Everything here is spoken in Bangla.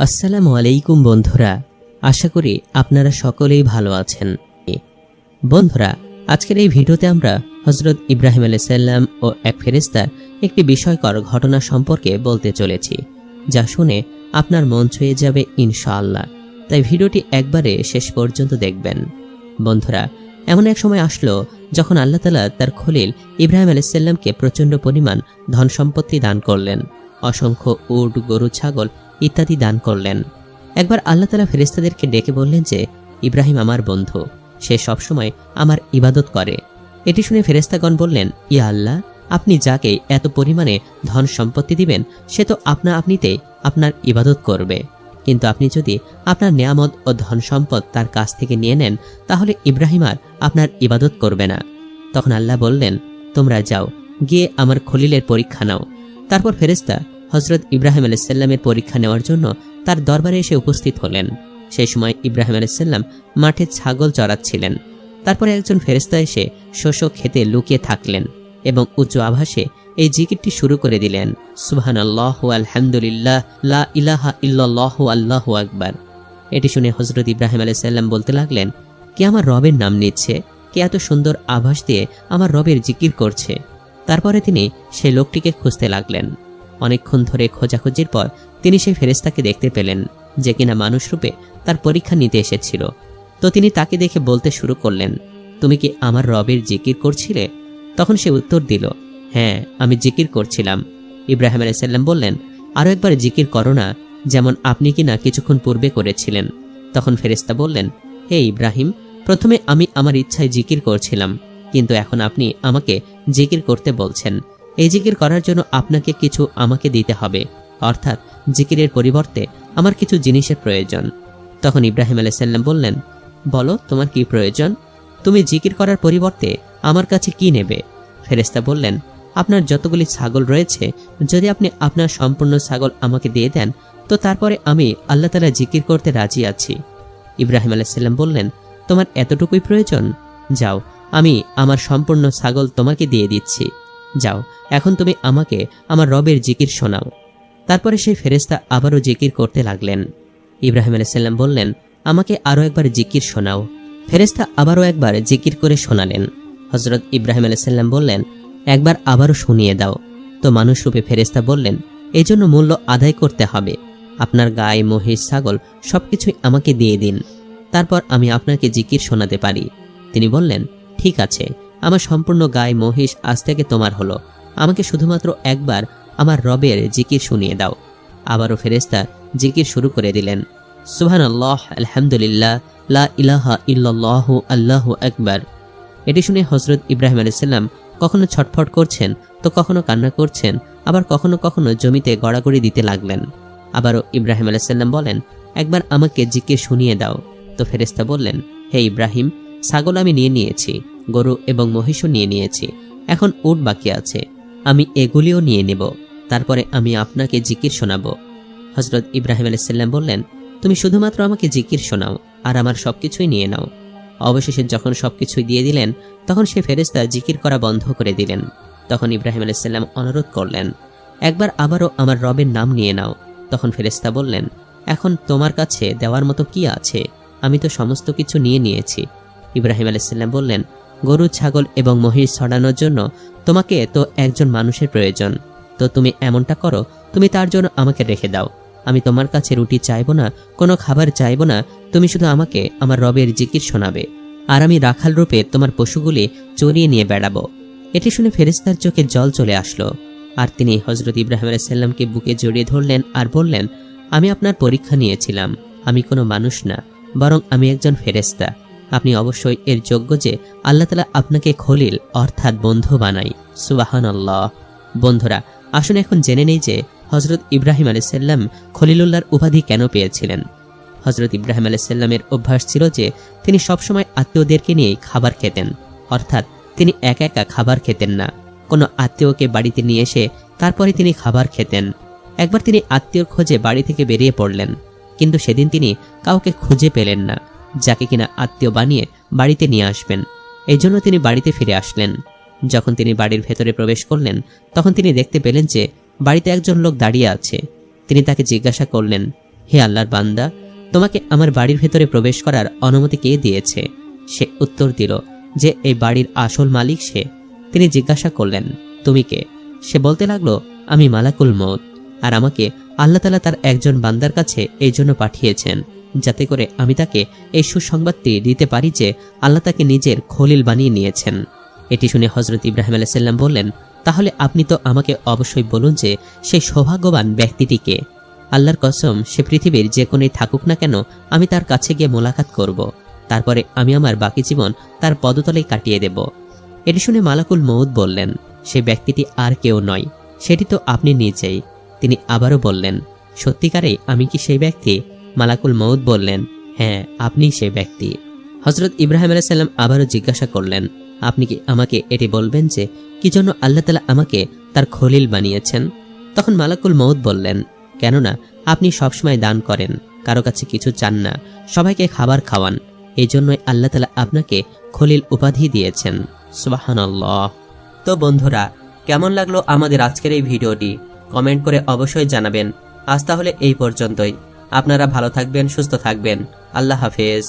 আসসালামু আলাইকুম বন্ধুরা, আশা করি আপনারা সকলেই ভালো আছেন। বন্ধুরা, আজকের এই ভিডিওতে আমরা হযরত ইব্রাহিম আলাইহিস সালাম ও এক ফেরেশতার একটি বিস্ময়কর ঘটনা সম্পর্কে বলতে চলেছি, যা শুনে আপনার মন ছুঁয়ে যাবে ইনশাআল্লাহ। তাই ভিডিওটি একবারে শেষ পর্যন্ত দেখবেন। বন্ধুরা, এমন এক সময় আসলো যখন আল্লাহ তাআলা তার খলিল ইব্রাহিম আলাইহিস সালামকে প্রচণ্ড পরিমাণ ধন সম্পত্তি দান করলেন, অসংখ্য উট, গরু, ছাগল ইত্যাদি দান করলেন। একবার আল্লাহ তাআলা ফেরেশতাদেরকে ডেকে বললেন যে, ইব্রাহিম আমার বন্ধু, সে সবসময় আমার ইবাদত করে। এটি শুনে ফেরেশতাগণ বললেন, ইয়া আল্লাহ, আপনি যাকে এত পরিমাণে ধন সম্পত্তি দিবেন সে তো আপনা আপনিতেই আপনার ইবাদত করবে, কিন্তু আপনি যদি আপনার নেয়ামত ও ধন সম্পদ তার কাছ থেকে নিয়ে নেন তাহলে ইব্রাহিম আর আপনার ইবাদত করবে না। তখন আল্লাহ বললেন, তোমরা যাও, গিয়ে আমার খলিলের পরীক্ষা নাও। তারপর ফেরেশতা হযরত ইব্রাহিম আলাইহিস সালামের পরীক্ষা নেওয়ার জন্য তার দরবারে এসে উপস্থিত হলেন। সেই সময় ইব্রাহিম আলাইহিস সালাম মাঠে ছাগল চড়াচ্ছিলেন। তারপরে একজন ফেরেশতা এসে শস্য খেতে লুকিয়ে থাকলেন এবং উচ্চ আভাসে এই জিকিরটি শুরু করে দিলেন, সুবহানাল্লাহু আলহামদুলিল্লাহ, লা ইলাহা ইল্লাল্লাহু আল্লাহু আকবার। এটি শুনে হযরত ইব্রাহিম আলাইহিস সালাম বলতে লাগলেন, কে আমার রবের নাম নিচ্ছে, কে এত সুন্দর আভাস দিয়ে আমার রবের জিকির করছে। তারপরে তিনি সেই লোকটিকে খুঁজতে লাগলেন। অনেকক্ষণ ধরে খোঁজাখুঁজির পর তিনি সেই ফেরেশতাকে দেখতে পেলেন, যে কিনা মানুষ রূপে তার পরীক্ষা নিতে এসেছিল। তো তিনি তাকে দেখে বলতে শুরু করলেন, তুমি কি আমার রবের জিকির করছিলে? তখন সে উত্তর দিল, হ্যাঁ, আমি জিকির করছিলাম। ইব্রাহিম আলাইহিস সালাম বললেন, আরও একবার জিকির করো না, যেমন আপনি কিনা কিছুক্ষণ পূর্বে করেছিলেন। তখন ফেরেশতা বললেন, হে ইব্রাহিম, প্রথমে আমি আমার ইচ্ছায় জিকির করছিলাম, কিন্তু এখন আপনি আমাকে জিকির করতে বলছেন। এই জিকির করার জন্য আপনাকে কিছু আমাকে দিতে হবে, অর্থাৎ জিকিরের পরিবর্তে আমার কিছু জিনিসের প্রয়োজন। তখন ইব্রাহিম আলাইহিস সালাম বললেন, বলো তোমার কি প্রয়োজন? তুমি জিকির করার পরিবর্তে আমার কাছে কি নেবে? ফেরেশতা বললেন, আপনার যতগুলি ছাগল রয়েছে, যদি আপনি আপনার সম্পূর্ণ ছাগল আমাকে দিয়ে দেন তো তারপরে আমি আল্লাহ তাআলা জিকির করতে রাজি আছি। ইব্রাহিম আলাইহিস সালাম বললেন, তোমার এতটুকুই প্রয়োজন? যাও, আমি আমার সম্পূর্ণ ছাগল তোমাকে দিয়ে দিচ্ছি। যাও, এখন তুমি আমাকে আমার রবের জিকির শোনাও। তারপরে সেই ফেরেশতা আবারও জিকির করতে লাগলেন। ইব্রাহিম আলাইহিস সালাম বললেন, আমাকে আরও একবার জিকির শোনাও। ফেরেশতা আবারও একবার জিকির করে শোনালেন। হযরত ইব্রাহিম আলাইহিস সালাম বললেন, একবার আবারও শুনিয়ে দাও। তো মানুষরূপে ফেরেশতা বললেন, এই জন্য মূল্য আদায় করতে হবে। আপনার গায়ে, মহিষ, ছাগল সবকিছুই আমাকে দিয়ে দিন, তারপর আমি আপনাকে জিকির শোনাতে পারি। তিনি বললেন, ঠিক আছে, আমার সম্পূর্ণ গায়ে, মহিষ আজ থেকে তোমার হলো, আমাকে শুধুমাত্র একবার আমার রবের জিকির শুনিয়ে দাও। আবারও ফেরেশতা জিকির শুরু করে দিলেন, সুবহানাল্লাহ, আলহামদুলিল্লাহ, লা ইলাহা ইল্লাল্লাহু আল্লাহু আকবার। এটি শুনে হযরত ইব্রাহিম আলাইহিস সালাম কখনো ছটফট করছেন, তো কখনো কান্না করছেন, আবার কখনো কখনো জমিতে গড়াগড়ি দিতে লাগলেন। আবারও ইব্রাহিম আলাইহিস সালাম বলেন, একবার আমাকে জিকির শুনিয়ে দাও। তো ফেরেশতা বললেন, হে ইব্রাহিম, ছাগল আমি নিয়ে নিয়েছি, গরু এবং মহিষও নিয়ে নিয়েছি, এখন উট বাকি আছে, আমি এগুলিও নিয়ে নেব, তারপরে আমি আপনাকে জিকির শোনাবো। হযরত ইব্রাহিম আলাইহিস সালাম বললেন, তুমি শুধুমাত্র আমাকে জিকির শোনাও আর আমার সবকিছুই নিয়ে নাও। অবশেষে যখন সবকিছুই দিয়ে দিলেন তখন সে ফেরেশতা জিকির করা বন্ধ করে দিলেন। তখন ইব্রাহিম আলাইহিস সালাম অনুরোধ করলেন, একবার আবারও আমার রবের নাম নিয়ে নাও। তখন ফেরেশতা বললেন, এখন তোমার কাছে দেওয়ার মতো কি আছে? আমি তো সমস্ত কিছু নিয়ে নিয়েছি। ইব্রাহিম আলাইহিস সালাম বললেন, গরু, ছাগল এবং মহিষ ছড়ানোর জন্য তোমাকে তো একজন মানুষের প্রয়োজন, তো তুমি এমনটা করো, তুমি তার জন্য আমাকে রেখে দাও। আমি তোমার কাছে রুটি চাইবো না, কোনো খাবার চাইবো না, তুমি শুধু আমাকে আমার রবের জিকির শোনাবে, আর আমি রাখাল রূপে তোমার পশুগুলি চড়িয়ে নিয়ে বেড়াবো। এটি শুনে ফেরেশতার চোখে জল চলে আসলো, আর তিনি হযরত ইব্রাহিম আলাইহিস সালামকে বুকে জড়িয়ে ধরলেন আর বললেন, আমি আপনার পরীক্ষা নিয়েছিলাম, আমি কোনো মানুষ না, বরং আমি একজন ফেরেশতা। আপনি অবশ্যই এর যোগ্য যে আল্লাহ তাআলা আপনাকে খলিল অর্থাৎ বন্ধু বানাই। সুবহানাল্লাহ। বন্ধুরা, আসুন এখন জেনে নেই যে হযরত ইব্রাহিম আলাইহিস সালাম খলিলুল্লাহর উপাধি কেন পেয়েছিলেন। হযরত ইব্রাহিম আলাইহিস সালামের অভ্যাস ছিল যে তিনি সবসময় আত্মীয়দেরকে নিয়ে খাবার খেতেন, অর্থাৎ তিনি একা একা খাবার খেতেন না, কোনো আত্মীয়কে বাড়িতে নিয়ে এসে তারপরে তিনি খাবার খেতেন। একবার তিনি আত্মীয়র খোঁজে বাড়ি থেকে বেরিয়ে পড়লেন, কিন্তু সেদিন তিনি কাউকে খুঁজে পেলেন না যাকে কিনা আত্মীয় বানিয়ে বাড়িতে নিয়ে আসবেন। এই জন্য তিনি বাড়িতে ফিরে আসলেন। যখন তিনি বাড়ির ভেতরে প্রবেশ করলেন তখন তিনি দেখতে পেলেন যে বাড়িতে একজন লোক দাঁড়িয়ে আছে। তিনি তাকে জিজ্ঞাসা করলেন, হে আল্লাহর বান্দা, তোমাকে আমার বাড়ির ভেতরে প্রবেশ করার অনুমতি কে দিয়েছে? সে উত্তর দিল যে এই বাড়ির আসল মালিক সে। তিনি জিজ্ঞাসা করলেন, তুমি কে? সে বলতে লাগলো, আমি মালাকুল মউত, আর আমাকে আল্লাহ তাআলা তার একজন বান্দার কাছে এই জন্য পাঠিয়েছেন যাতে করে আমি তাকে এই সুসংবাদটি দিতে পারি যে আল্লাহ তাকে নিজের খলিল বানিয়ে নিয়েছেন। এটি শুনে হযরত ইব্রাহিম আলাইহিস সালাম বললেন, তাহলে আপনি তো আমাকে অবশ্যই বলুন যে সেই সৌভাগ্যবান ব্যক্তিটি কে? আল্লাহর কসম, সে পৃথিবীর যে কোণেই থাকুক না কেন, আমি তার কাছে গিয়ে মোলাকাত করব। তারপরে আমি আমার বাকি জীবন তার পদতলেই কাটিয়ে দেব। এটি শুনে মালাকুল মউত বললেন, সে ব্যক্তিটি আর কেউ নয়, সেটি তো আপনি নিজেই। তিনি আবারও বললেন, সত্যিকারেই আমি কি সেই ব্যক্তি? মালাকুল মউত বললেন, হ্যাঁ, আপনি সেই ব্যক্তি। হযরত ইব্রাহিম আলাইহিস সালাম আবারও জিজ্ঞাসা করলেন, আপনি কি আমাকে এটি বলবেন যে কি জন্য আল্লাহ তাআলা আমাকে তার খলিল বানিয়েছেন? তখন মালাকুল মউত বললেন, কেননা আপনি সবসময় দান করেন, কারো কাছে কিছু চান না, সবাইকে খাবার খাওয়ান, এই জন্যই আল্লাহ তাআলা আপনাকে খলিল উপাধি দিয়েছেন। সুবহানাল্লাহ। তো বন্ধুরা, কেমন লাগলো আমাদের আজকের এই ভিডিওটি? কমেন্ট করে অবশ্যই জানাবেন। আজ তাহলে এই পর্যন্তই। আপনারা ভালো থাকবেন, সুস্থ থাকবেন। আল্লাহ হাফেজ।